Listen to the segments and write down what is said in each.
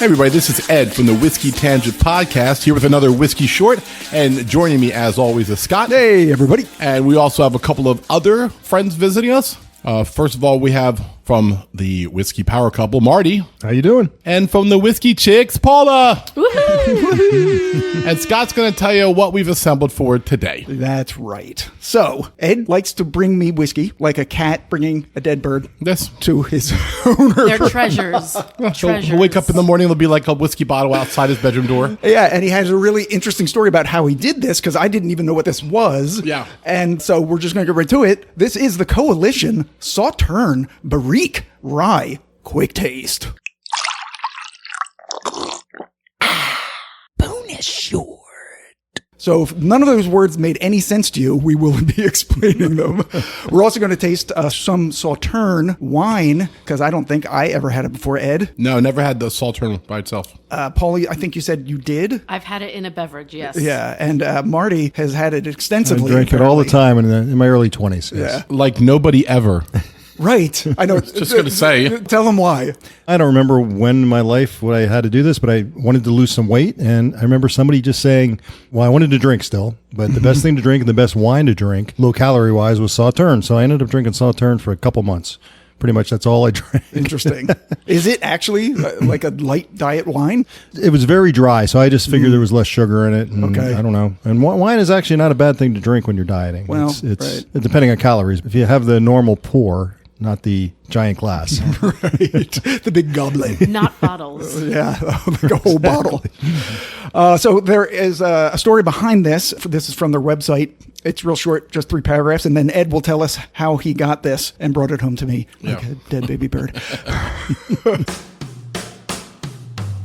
Hey everybody, this is Ed from the Whiskey Tangent Podcast, here with another Whiskey Short, and joining me as always is Scott. Hey everybody. And we also have a couple of other friends visiting us. First of all, we have from the Whiskey Power Couple, Marty. How you doing? And from the Whiskey Chicks, Paula. Woohoo! And Scott's going to tell you what we've assembled for today. That's right. So, Ed likes to bring me whiskey, like a cat bringing a dead bird to his owner. They're treasures. He'll wake up in the morning, there'll be like a whiskey bottle outside his bedroom door. Yeah, and he has a really interesting story about how he did this, because I didn't even know what this was. Yeah. And so we're just going to get right to it. This is the Coalition Sauternes Barrique Rye QuickTaste. Bonus short. So if none of those words made any sense to you, we will be explaining them. We're also going to taste some Sauternes wine, because I don't think I ever had it before, Ed. No, never had the Sauternes by itself. Paulie, I think you said you did? I've had it in a beverage, yes. Yeah, and Marty has had it extensively. I drank it all the time in my early 20s. Yes. Yeah. Like nobody ever. Right. I know. Just going to say. Tell them why. I don't remember when in my life what I had to do this, but I wanted to lose some weight. And I remember somebody just saying, well, I wanted to drink still, but the best thing to drink and the best wine to drink, low calorie wise, was Sauternes. So I ended up drinking Sauternes for a couple months. Pretty much that's all I drank. Interesting. Is it actually like a light diet wine? It was very dry, so I just figured there was less sugar in it. And Okay. I don't know. And wine is actually not a bad thing to drink when you're dieting. Well, it's depending on calories. If you have the normal pour, not the giant glass. Right. The big goblet. Not bottles. Yeah, like a whole bottle. So there is a story behind this. This is from their website. It's real short, just 3 paragraphs, and then Ed will tell us how he got this and brought it home to me like a dead baby bird.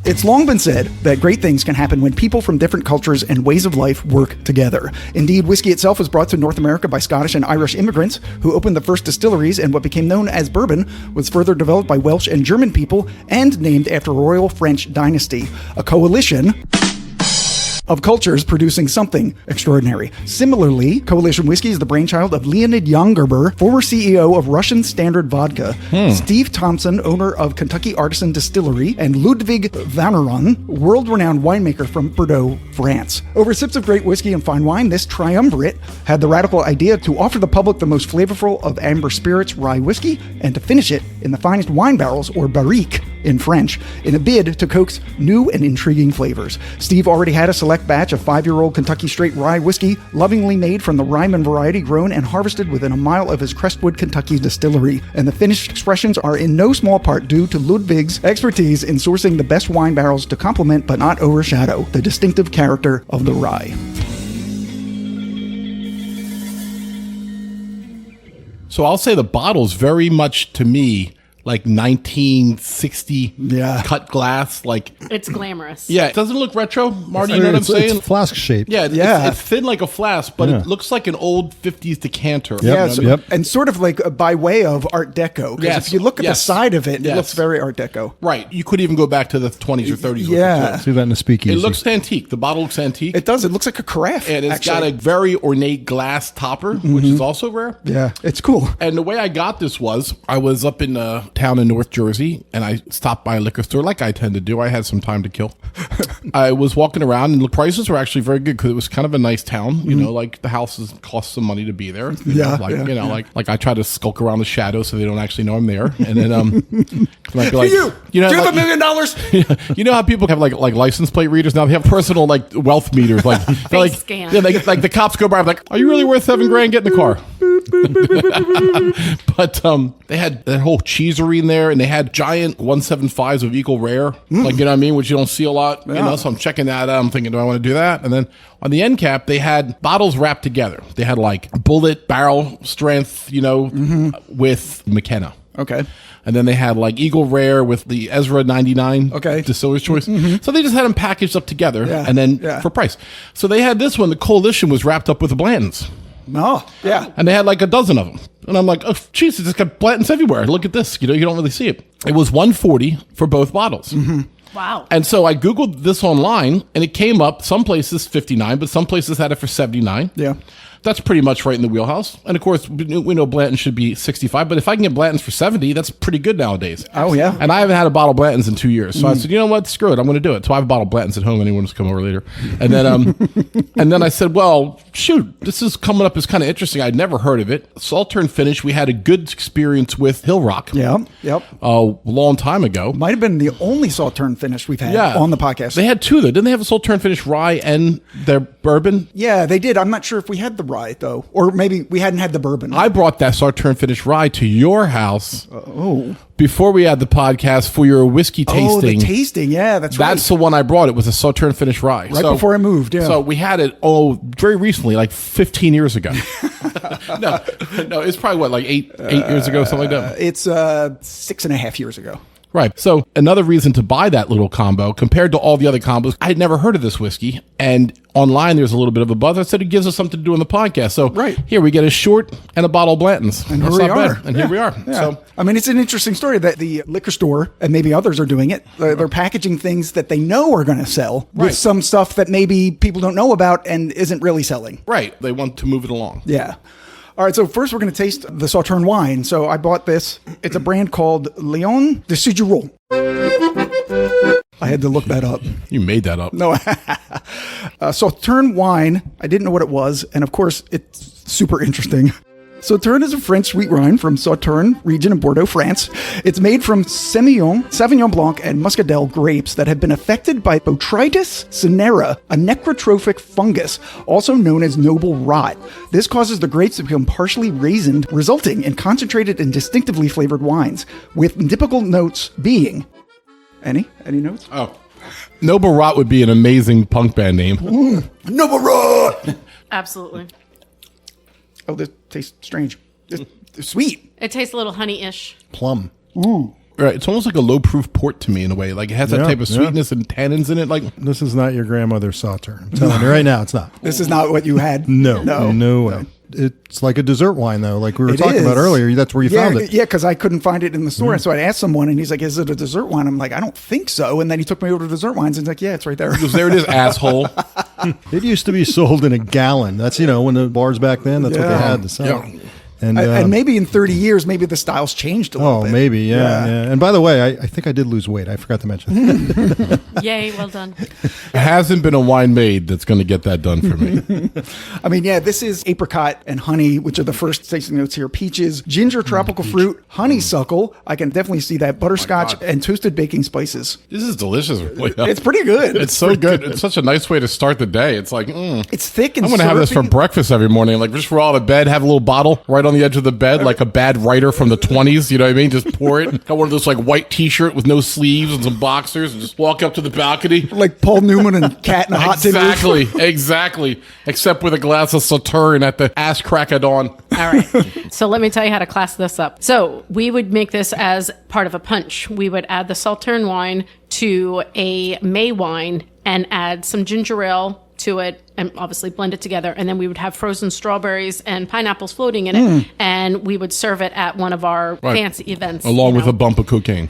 It's long been said that great things can happen when people from different cultures and ways of life work together. Indeed, whiskey itself was brought to North America by Scottish and Irish immigrants who opened the first distilleries, and what became known as bourbon was further developed by Welsh and German people and named after a royal French dynasty. A coalition of cultures producing something extraordinary. Similarly, Coalition Whiskey is the brainchild of Leonid Yangerber, former CEO of Russian Standard Vodka, Steve Thompson, owner of Kentucky Artisan Distillery, and Ludwig Vanneron, world-renowned winemaker from Bordeaux, France. Over sips of great whiskey and fine wine, this triumvirate had the radical idea to offer the public the most flavorful of amber spirits, rye whiskey, and to finish it in the finest wine barrels, or barrique in French, in a bid to coax new and intriguing flavors. Steve already had a select batch of 5-year-old Kentucky Straight rye whiskey, lovingly made from the Ryman variety, grown and harvested within a mile of his Crestwood, Kentucky distillery. And the finished expressions are in no small part due to Ludwig's expertise in sourcing the best wine barrels to complement but not overshadow the distinctive character of the rye. So I'll say the bottle's very much, to me, like 1960 cut glass. Like It's glamorous. Yeah, it doesn't look retro, Marty, you know what I'm saying? It's flask shaped. Yeah, it's thin like a flask, but it looks like an old 50s decanter. And sort of like by way of Art Deco. Because if you look at the side of it, it looks very Art Deco. Right. You could even go back to the 20s or 30s. Yeah. See that in the speakeasy. It looks antique. The bottle looks antique. It does. It looks like a carafe. And it's got a very ornate glass topper, which is also rare. Yeah, it's cool. And the way I got this was, I was up in a town in North Jersey, and I stopped by a liquor store like I tend to do. I had some time to kill. I was walking around, and the prices were actually very good because it was kind of a nice town. You know, like the houses cost some money to be there. You know, like I try to skulk around the shadows so they don't actually know I'm there. And then like, you know, do you have like, $1 million? You know how people have like license plate readers now? They have personal like wealth meters. Like they're like, scan. yeah, like the cops go by. I'm like, are you really worth $7,000? Get in the car. But they had that whole cheesery in there, and they had giant 175s of Eagle Rare, like, you know what I mean, which you don't see a lot. You know, so I'm checking that out. I'm thinking, do I want to do that? And then on the end cap, they had bottles wrapped together. They had like bullet barrel strength, you know, with McKenna. Okay. And then they had like Eagle Rare with the Ezra 99 Distiller's Choice. So they just had them packaged up together and then for price. So they had this one, the Coalition was wrapped up with the Blantons. Oh, yeah. And they had like a dozen of them. And I'm like, oh, geez, it's got Blantons everywhere. Look at this. You know, you don't really see it. It was $140 for both bottles. Wow. And so I Googled this online, and it came up, some places $59, but some places had it for $79. Yeah. That's pretty much right in the wheelhouse. And of course, we know Blanton should be 65, but if I can get Blanton's for 70, that's pretty good nowadays. Oh, yeah. And I haven't had a bottle of Blanton's in 2 years. So I said, you know what? Screw it. I'm going to do it. So I have a bottle of Blanton's at home. Anyone who's come over later. And then, and then I said, well, shoot, this is coming up as kind of interesting. I'd never heard of it. Sauterne finish. We had a good experience with Hill Rock. Yeah. Yep. A long time ago. Might have been the only Sauterne finish we've had on the podcast. They had two, though. Didn't they have a Sauterne finish rye and their bourbon? Yeah, they did. I'm not sure if we had the rye, though. Or maybe we hadn't had the bourbon. I brought that Sauterne finish rye to your house before we had the podcast for your whiskey tasting. Oh, the tasting. Yeah, that's right. That's the one I brought. It was a Sauterne finish rye. Right before I moved, yeah. So we had it, very recently, like 15 years ago. no, it's probably, what, like eight years ago, something like that? It's 6.5 years ago. Right. So another reason to buy that little combo compared to all the other combos, I had never heard of this whiskey. And online, there's a little bit of a buzz. I said it gives us something to do on the podcast. So here we get a short and a bottle of Blanton's. And That's here we not are. bad. And here we are. Yeah. So I mean, it's an interesting story that the liquor store, and maybe others are doing it, they're packaging things that they know are going to sell with some stuff that maybe people don't know about and isn't really selling. right. They want to move it along. Yeah. All right, so first we're going to taste the Sauterne wine. So I bought this. It's a brand called Lion de Sigirol. I had to look that up. You made that up. No, Sauterne wine. I didn't know what it was, and of course, it's super interesting. Sauterne is a French sweet wine from Sauternes region in Bordeaux, France. It's made from Sauvignon Blanc, and Muscadel grapes that have been affected by Botrytis cinerea, a necrotrophic fungus, also known as noble rot. This causes the grapes to become partially raisined, resulting in concentrated and distinctively flavored wines, with typical notes being... Any notes? Oh. Noble Rot would be an amazing punk band name. Noble rot! Absolutely. Oh, this tastes strange. It's sweet. It tastes a little honey-ish. Plum. Right. It's almost like a low-proof port to me in a way. Like it has that type of sweetness and tannins in it. Like This is not your grandmother's Sauterne. I'm telling you right now, it's not. This is not what you had. No way. It's like a dessert wine, though. Like we were talking about earlier. That's where you found it. Yeah, because I couldn't find it in the store. So I asked someone, and he's like, is it a dessert wine? I'm like, I don't think so. And then he took me over to Dessert Wines, and he's like, yeah, it's right there. there it is, asshole. It used to be sold in a gallon. That's, when the bars back then, that's what they had to sell. Yeah. And maybe in 30 years, maybe the style's changed a little bit. Oh, maybe, yeah. And by the way, I think I did lose weight. I forgot to mention. Yay, well done. There hasn't been a wine made that's going to get that done for me. I mean, yeah, this is apricot and honey, which are the first tasting notes here. Peaches, ginger, tropical fruit, honeysuckle. I can definitely see that. Butterscotch and toasted baking spices. This is delicious. It's pretty good. It's so good. It's such a nice way to start the day. It's like, It's thick and I'm going to have this for syrupy. breakfast every morning. Like just roll out of bed, have a little bottle right on the edge of the bed, like a bad writer from the 20s. You know what I mean? Just pour it. Got one of those like white T-shirt with no sleeves and some boxers, and just walk up to the balcony. Like Paul Newman and Cat in a Hot Tin Roof. Exactly. Except with a glass of Sauterne at the ass crack of dawn. All right. So let me tell you how to class this up. So we would make this as part of a punch. We would add the Sauterne wine to a May wine and add some ginger ale to it and obviously blend it together. And then we would have frozen strawberries and pineapples floating in it. And we would serve it at one of our fancy events. Along with a bump of cocaine.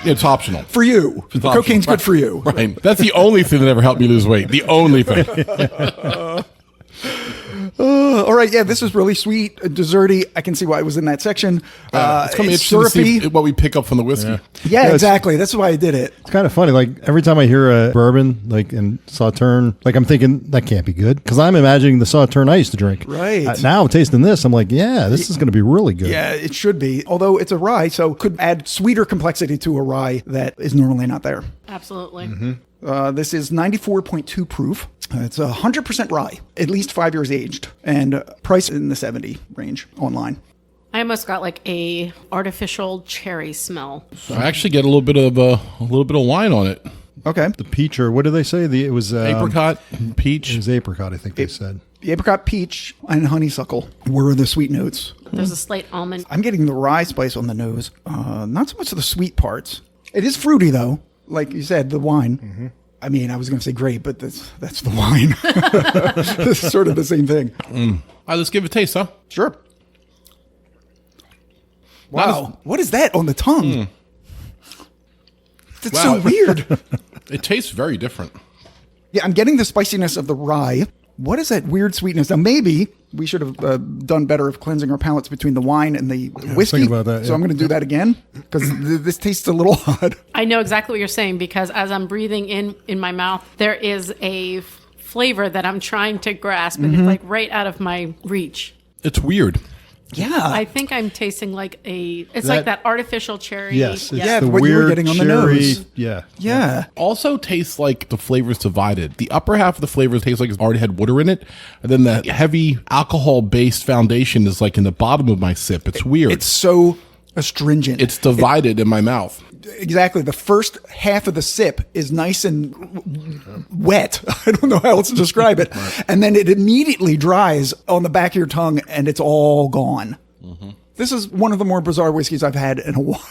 It's optional. For you. It's Cocaine's optional. good for you. Right. That's the only thing that ever helped me lose weight. The only thing. All right, yeah, this is really sweet, desserty. I can see why it was in that section. It's going to be It's interesting to syrupy. see what we pick up from the whiskey. Yeah, exactly. That's why I did it. It's kind of funny. Like every time I hear a bourbon, like in Sauterne, like I'm thinking that can't be good because I'm imagining the Sauterne I used to drink. Right. Now tasting this, I'm like, yeah, this is going to be really good. Yeah, it should be. Although it's a rye, so could add sweeter complexity to a rye that is normally not there. Absolutely. This is 94.2 proof. It's 100% rye, at least 5 years aged, and price in the 70 range online. I almost got like a artificial cherry smell. I actually get a little bit of wine on it. Okay. The peach, or what did they say? It was Apricot, peach. It was apricot, I think they said. The apricot, peach, and honeysuckle were the sweet notes. There's a slight almond. I'm getting the rye spice on the nose. Not so much of the sweet parts. It is fruity, though. Like you said, the wine. I mean, I was going to say grape, but that's the wine. It's sort of the same thing. All right, let's give it a taste, huh? Sure. Wow. What is that on the tongue? That's so weird. It tastes very different. Yeah, I'm getting the spiciness of the rye. What is that weird sweetness? Now, maybe we should have done better of cleansing our palates between the wine and the whiskey. thinking about that, So I'm going to do that again because this tastes a little odd. I know exactly what you're saying because as I'm breathing in my mouth, there is a flavor that I'm trying to grasp, and it's like right out of my reach. It's weird. Yeah. I think I'm tasting like like that artificial cherry. Yes, it's Yeah, the what you were weird getting on the cherry. nose. Yeah. Yeah. Also tastes like the flavors divided. The upper half of the flavors tastes like it's already had water in it. And then the heavy alcohol-based foundation is like in the bottom of my sip. It's weird. It's so astringent. It's divided in my mouth. Exactly. The first half of the sip is nice and wet. I don't know how else to describe it. And then it immediately dries on the back of your tongue and it's all gone. This is one of the more bizarre whiskeys I've had in a while.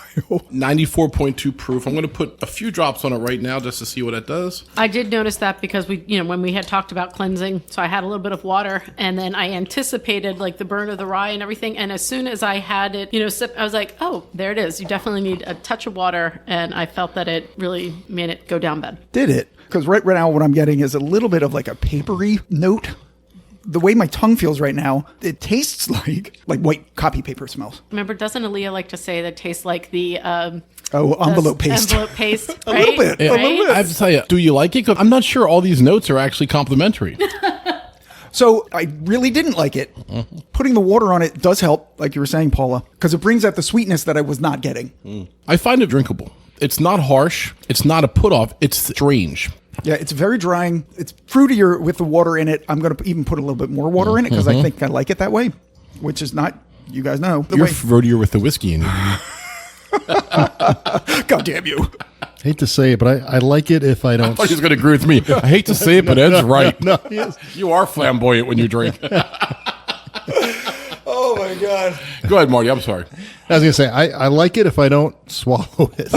94.2 proof. I'm going to put a few drops on it right now just to see what it does. I did notice that because when we had talked about cleansing, so I had a little bit of water and then I anticipated like the burn of the rye and everything. And as soon as I had it, sip, I was like, oh, there it is. You definitely need a touch of water. And I felt that it really made it go down bad. Did it? Because right now what I'm getting is a little bit of like a papery note. The way my tongue feels right now, it tastes like white copy paper smells. Remember, doesn't Aaliyah like to say that it tastes like the Envelope paste. Envelope paste, A right? little bit. A little bit. I have to tell you, do you like it? 'Cause I'm not sure all these notes are actually complimentary. So I really didn't like it. Putting the water on it does help, like you were saying, Paula, because it brings out the sweetness that I was not getting. I find it drinkable. It's not harsh. It's not a put off. It's strange. Yeah, it's very drying. It's fruitier with the water in it. I'm going to even put a little bit more water in it because I think I like it that way, which is not, you guys know. You're fruitier with the whiskey in you. God damn you. Hate to say it, but I like it if I I don't. thought he was going to agree with me. I hate to say it, but Ed's right. No, yes. You are flamboyant when you drink. Oh, my God. Go ahead, Marty. I'm sorry. I was going to say, I like it if I don't swallow it.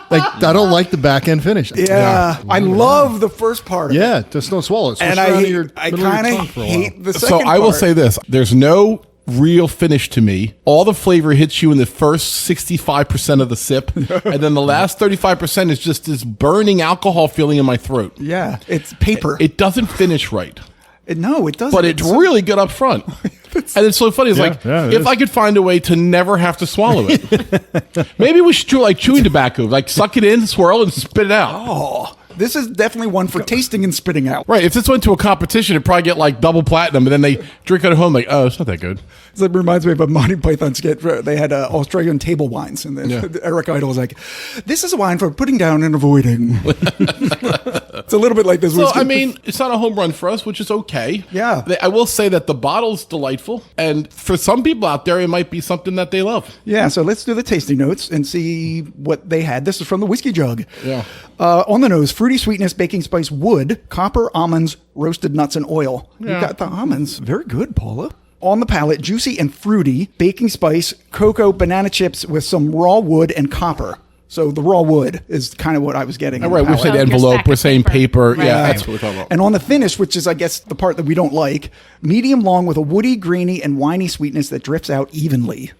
Like, I don't like the back end finish. Yeah. I love the first part of it. Yeah, just don't swallow it. Switch And around I to your middle of kind your of tongue for a while. hate the So second I will part. say this. There's no real finish to me. All the flavor hits you in the first 65% of the sip. And then the last 35% is just this burning alcohol feeling in my throat. Yeah, it's paper. It doesn't finish right. No, it doesn't. But it's really good up front. And it's so funny. It's like, it if is. I could find a way to never have to swallow it, maybe we should do like chewing tobacco, like suck it in, swirl, and spit it out. Oh, this is definitely one for tasting and spitting out. Right. If this went to a competition, it'd probably get like double platinum, and then they drink it at home like, oh, it's not that good. It reminds me of a Monty Python skit. They had Australian table wines, and then Eric Idle was like, "This is a wine for putting down and avoiding." It's a little bit like this. So, whiskey. I mean, it's not a home run for us, which is okay. Yeah. I will say that the bottle's delightful, and for some people out there, it might be something that they love. Yeah, so let's do the tasting notes and see what they had. This is from the whiskey jug. Yeah. On the nose, fruity sweetness, baking spice, wood, copper, almonds, roasted nuts, and oil. You got the almonds. Very good, Paula. On the palate, juicy and fruity, baking spice, cocoa, banana chips with some raw wood and copper. So the raw wood is kind of what I was getting. All on right, the we're palate. saying Your envelope, stack we're of saying paper. paper. Yeah, Right. that's what we're talking about. And on the finish, which is, I guess, the part that we don't like, medium long with a woody, grainy, and winey sweetness that drifts out evenly.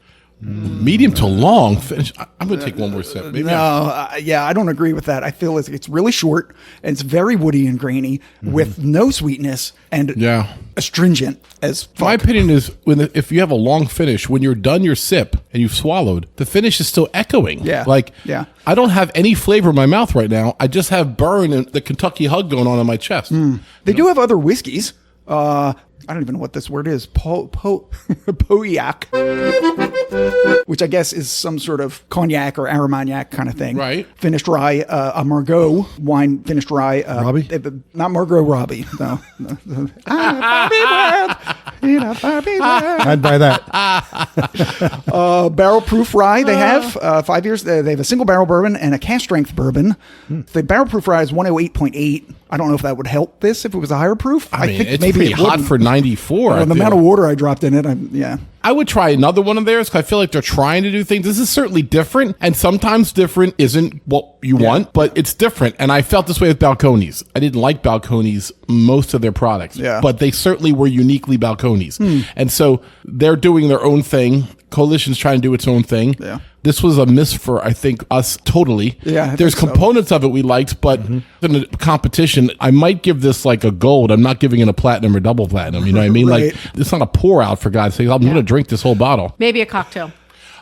Medium to long finish. I'm going to take one more sip. Maybe Yeah, I don't agree with that. I feel it's really short and it's very woody and grainy with no sweetness and Yeah. astringent as fuck. My opinion is if you have a long finish, when you're done your sip and you've swallowed, the finish is still echoing. Yeah. Yeah. I don't have any flavor in my mouth right now. I just have burn and the Kentucky hug going on in my chest. They do have other whiskeys. I don't even know what this word is. Pauillac, which I guess is some sort of cognac or Armagnac kind of thing. Right. Finished rye, a Margaux wine, finished rye. Robbie? Not Margaux Robbie. No. Barbie world, in a Barbie world. I'd buy that. Barrel proof rye they have 5 years. They have a single barrel bourbon and a cask strength bourbon. The barrel proof rye is 108.8. I don't know if that would help this if it was a higher proof. I mean, think it's maybe pretty it hot wouldn't. for 94. Well, the amount of water I dropped in it, yeah. I would try another one of theirs because I feel like they're trying to do things. This is certainly different, and sometimes different isn't what you want, but it's different. And I felt this way with Balcones. I didn't like Balcones, most of their products, but they certainly were uniquely Balcones. And so they're doing their own thing. Coalition's trying to do its own thing. Yeah. This was a miss for, I think, us totally. Yeah, I There's think so. components of it we liked, but in a competition, I might give this like a gold. I'm not giving it a platinum or double platinum. You know what I mean? Right. Like, it's not a pour out, for God's sake. I'm going to drink this whole bottle. Maybe a cocktail.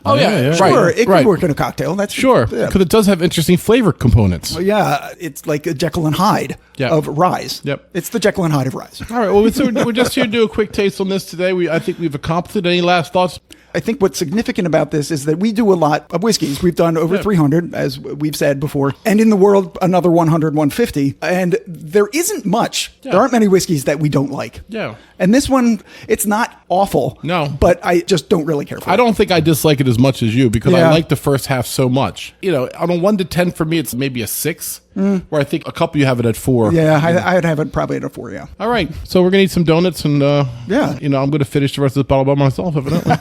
Oh, yeah. yeah. Right. Sure, it right. could work in a cocktail. That's Sure. Yeah. Because it does have interesting flavor components. Yeah, it's like a Jekyll and Hyde Yeah. of rye. Yep. It's the Jekyll and Hyde of rye. All right. Well, we're just here to do a quick taste on this today. I think we've accomplished it. Any last thoughts? I think what's significant about this is that we do a lot of whiskeys. We've done over 300, as we've said before, and in the world, another 100, 150. And there isn't much. Yeah. There aren't many whiskeys that we don't like. Yeah. And this one, it's not awful. No. But I just don't really care for it. I don't think I dislike it as much as you because I Yeah. like the first half so much. You know, on a 1 to 10 for me, it's maybe a 6, where I think a couple you have it at 4. Yeah, I'd have it probably at a 4, yeah. All right. So we're going to eat some donuts and, Yeah. you know, I'm going to finish the rest of this bottle by myself, evidently.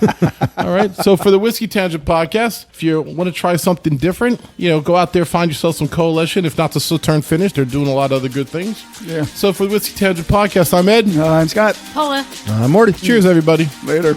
All right. So for the Whiskey Tangent podcast, if you want to try something different, you know, go out there, find yourself some Coalition. If not the Sauternes finish, they're doing a lot of other good things. Yeah. So for the Whiskey Tangent podcast, I'm Ed. I'm Scott. Paula. Morty. Cheers, everybody. Later.